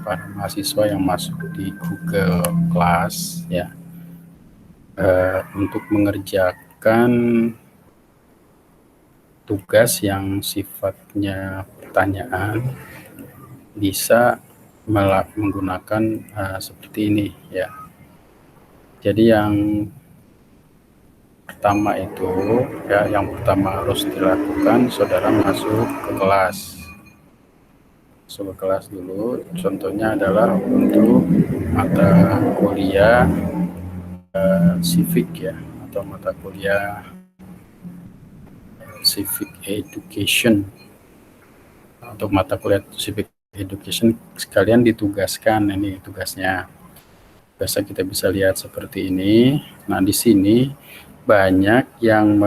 para mahasiswa yang masuk di Google Class ya, untuk mengerjakan tugas yang sifatnya pertanyaan bisa menggunakan seperti ini ya. Jadi yang pertama itu ya, yang pertama harus dilakukan, saudara masuk ke kelas. Masuk ke kelas dulu, contohnya adalah untuk mata kuliah civic ya, atau mata kuliah civic education. Untuk mata kuliah civic education sekalian ditugaskan, ini tugasnya. Biasa kita bisa lihat seperti ini. Nah, di sini banyak yang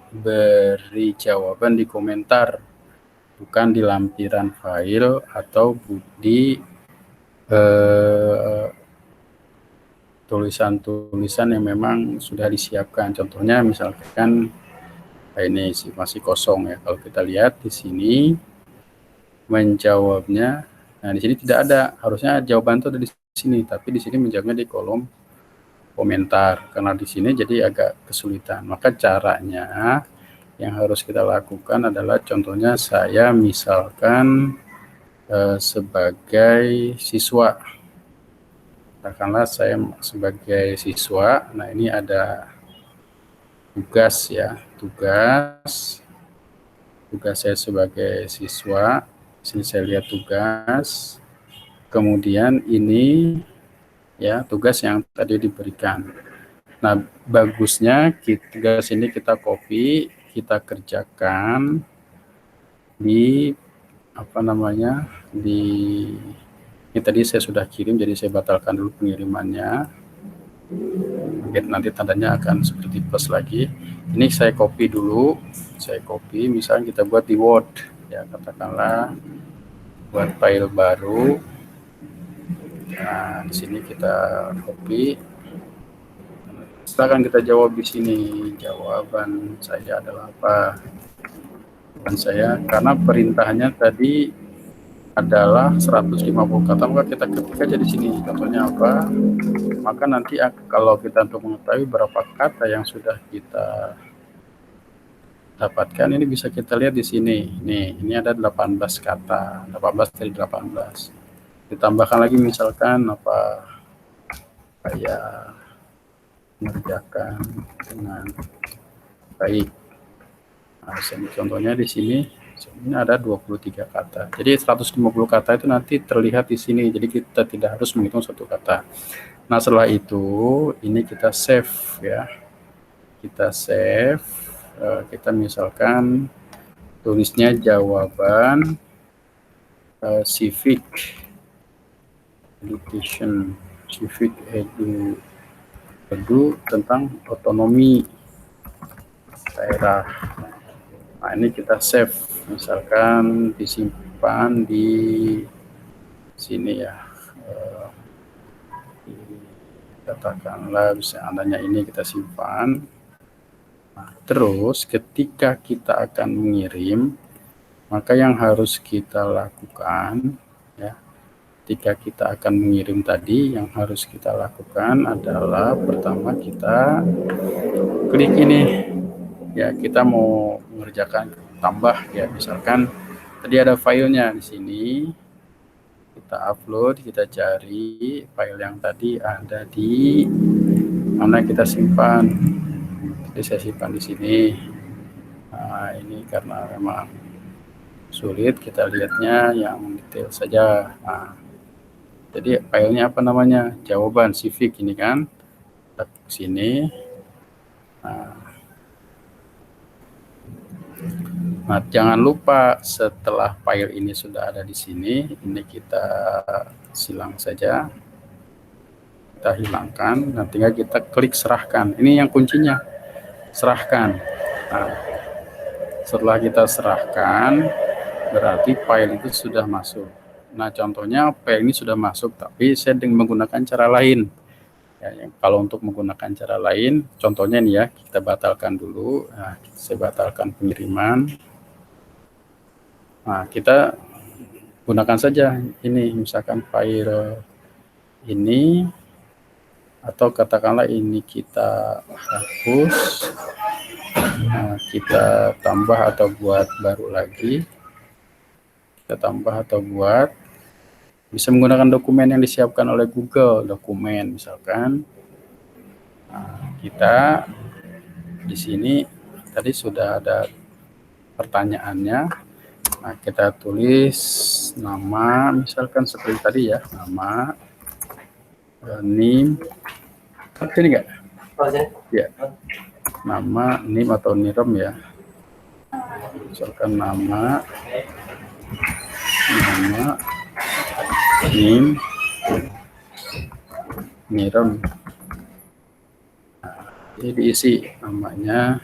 memberi jawaban di komentar, bukan di lampiran file atau di tulisan-tulisan yang memang sudah disiapkan. Contohnya misalkan ini masih kosong ya. Kalau kita lihat di sini menjawabnya, nah di sini tidak ada. Harusnya jawaban itu ada di sini, tapi di sini menjawabnya di kolom komentar. Karena di sini jadi agak kesulitan. Maka caranya yang harus kita lakukan adalah, contohnya saya misalkan sebagai siswa. Katakanlah saya sebagai siswa. Nah, ini ada tugas ya, tugas saya sebagai siswa. Sini saya lihat tugas, kemudian ini ya tugas yang tadi diberikan. Nah, bagusnya tugas ini kita copy, kita kerjakan di ini tadi saya sudah kirim, jadi saya batalkan dulu pengirimannya. Nanti tandanya akan seperti plus lagi. Ini saya copy dulu, misalnya kita buat di Word ya, katakanlah buat file baru. Nah, di sini kita copy. Silakan kita jawab di sini. Jawaban saya adalah apa? Jawaban saya, karena perintahnya tadi adalah 150 kata, maka kita ketik aja di sini. Contohnya apa? Maka nanti kalau kita untuk mengetahui berapa kata yang sudah kita dapatkan, ini bisa kita lihat di sini. Nih, ini ada 18 kata, 18 dari 18. Ditambahkan lagi misalkan apa, kayak mengerjakan dengan baik. Nah, contohnya di sini ini ada 23 kata. Jadi 150 kata itu nanti terlihat di sini. Jadi kita tidak harus menghitung satu kata. Nah, setelah itu ini kita save ya. Kita save, kita misalkan tulisnya jawaban civic education, civic edu tentang otonomi daerah. Nah, ini kita save, misalkan disimpan di sini ya, katakanlah seandainya ini kita simpan. Nah, terus ketika kita akan mengirim, maka yang harus kita lakukan ya, ketika kita akan mengirim tadi, yang harus kita lakukan adalah pertama kita klik ini ya, kita mau mengerjakan tambah ya, misalkan tadi ada filenya di sini, kita upload, kita cari file yang tadi ada di mana, kita simpan. Jadi saya simpan di sini. Nah, ini karena memang sulit, kita lihatnya yang detail saja. Nah, jadi filenya apa namanya? Jawaban civic ini kan. Kita ke sini. Nah, jangan lupa setelah file ini sudah ada di sini, ini kita silang saja. Kita hilangkan, nah tinggal kita klik serahkan. Ini yang kuncinya, serahkan. Nah, setelah kita serahkan, berarti file itu sudah masuk. Nah, contohnya file ini sudah masuk, tapi saya dengan menggunakan cara lain. Ya, kalau untuk menggunakan cara lain, contohnya nih ya, kita batalkan dulu. Nah, saya batalkan pengiriman. Nah, kita gunakan saja ini, misalkan file ini, atau katakanlah ini kita hapus, nah, kita tambah atau buat baru lagi, kita tambah atau buat, bisa menggunakan dokumen yang disiapkan oleh Google dokumen misalkan. Nah, kita di sini tadi sudah ada pertanyaannya. Nah, kita tulis nama, misalkan seperti tadi ya, nama, NIM, ini enggak? Ya, nama, NIM atau NIREM ya. Misalkan nama, NIM, NIREM. Jadi diisi namanya,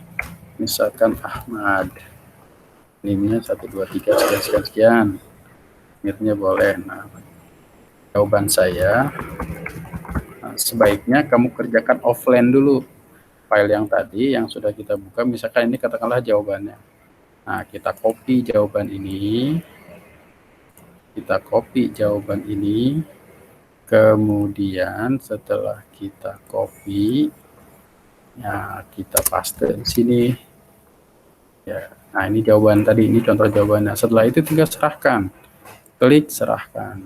misalkan Ahmad, NIM-nya 123 sekian, NIR-nya boleh. Nah, jawaban saya, nah, sebaiknya kamu kerjakan offline dulu file yang tadi yang sudah kita buka. Misalkan ini katakanlah jawabannya. Nah, kita copy jawaban ini, kemudian setelah kita copy, nah kita paste di sini. Ya, nah ini jawaban tadi, ini contoh jawabannya. Setelah itu tinggal serahkan, klik serahkan.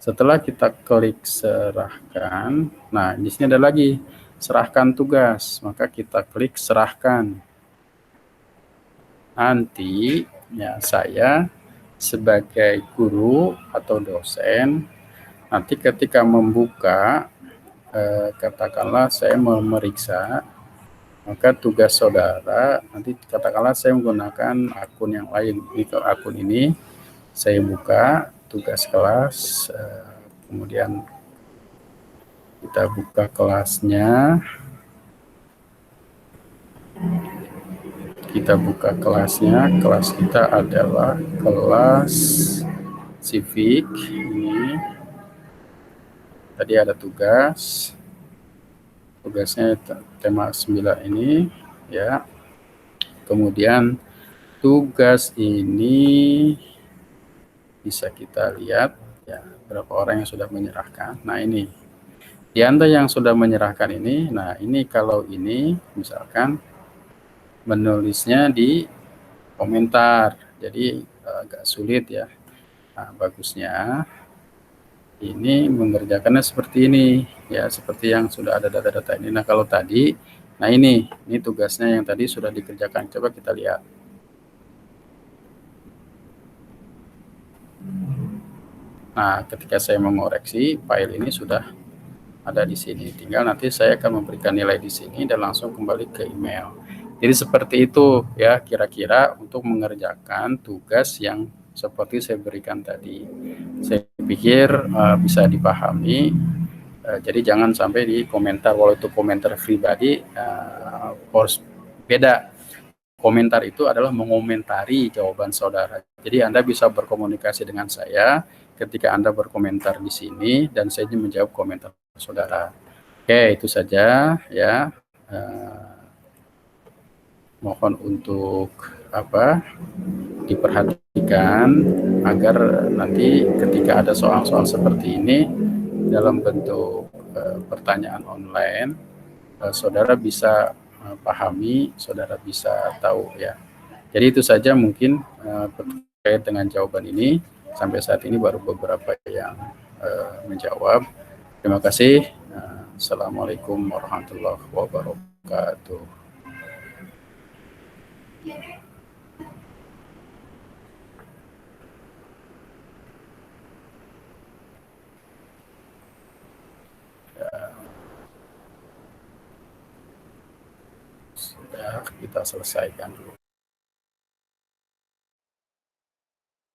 Setelah kita klik serahkan, nah di sini ada lagi serahkan tugas, maka kita klik serahkan. Nanti ya saya sebagai guru atau dosen, nanti ketika membuka, katakanlah saya memeriksa, maka tugas saudara, nanti katakanlah saya menggunakan akun yang lain. Ini ke akun ini, saya buka tugas kelas, kemudian kita buka kelasnya, kelas kita adalah kelas civic. Ini tadi ada tugasnya tema 9 ini ya. Kemudian tugas ini bisa kita lihat ya, berapa orang yang sudah menyerahkan. Nah, ini di Anda yang sudah menyerahkan ini. Nah, ini kalau ini misalkan menulisnya di komentar, jadi agak sulit ya. Nah, bagusnya ini mengerjakannya seperti ini ya, seperti yang sudah ada data-data ini. Nah, kalau tadi, nah ini tugasnya yang tadi sudah dikerjakan. Coba kita lihat. Nah, ketika saya mengoreksi, file ini sudah ada di sini. Tinggal nanti saya akan memberikan nilai di sini dan langsung kembali ke email. Jadi seperti itu ya kira-kira untuk mengerjakan tugas yang seperti saya berikan tadi. Saya pikir bisa dipahami. Jadi jangan sampai di komentar, walau itu komentar pribadi, harus beda. Komentar itu adalah mengomentari jawaban saudara. Jadi Anda bisa berkomunikasi dengan saya ketika Anda berkomentar di sini dan saya menjawab komentar saudara. Oke, itu saja ya. Mohon untuk diperhatikan agar nanti ketika ada soal-soal seperti ini dalam bentuk pertanyaan online, saudara bisa pahami, saudara bisa tahu ya. Jadi itu saja mungkin terkait dengan jawaban ini. Sampai saat ini baru beberapa yang menjawab. Terima kasih. Assalamualaikum warahmatullahi wabarakatuh. Sudah kita selesaikan dulu.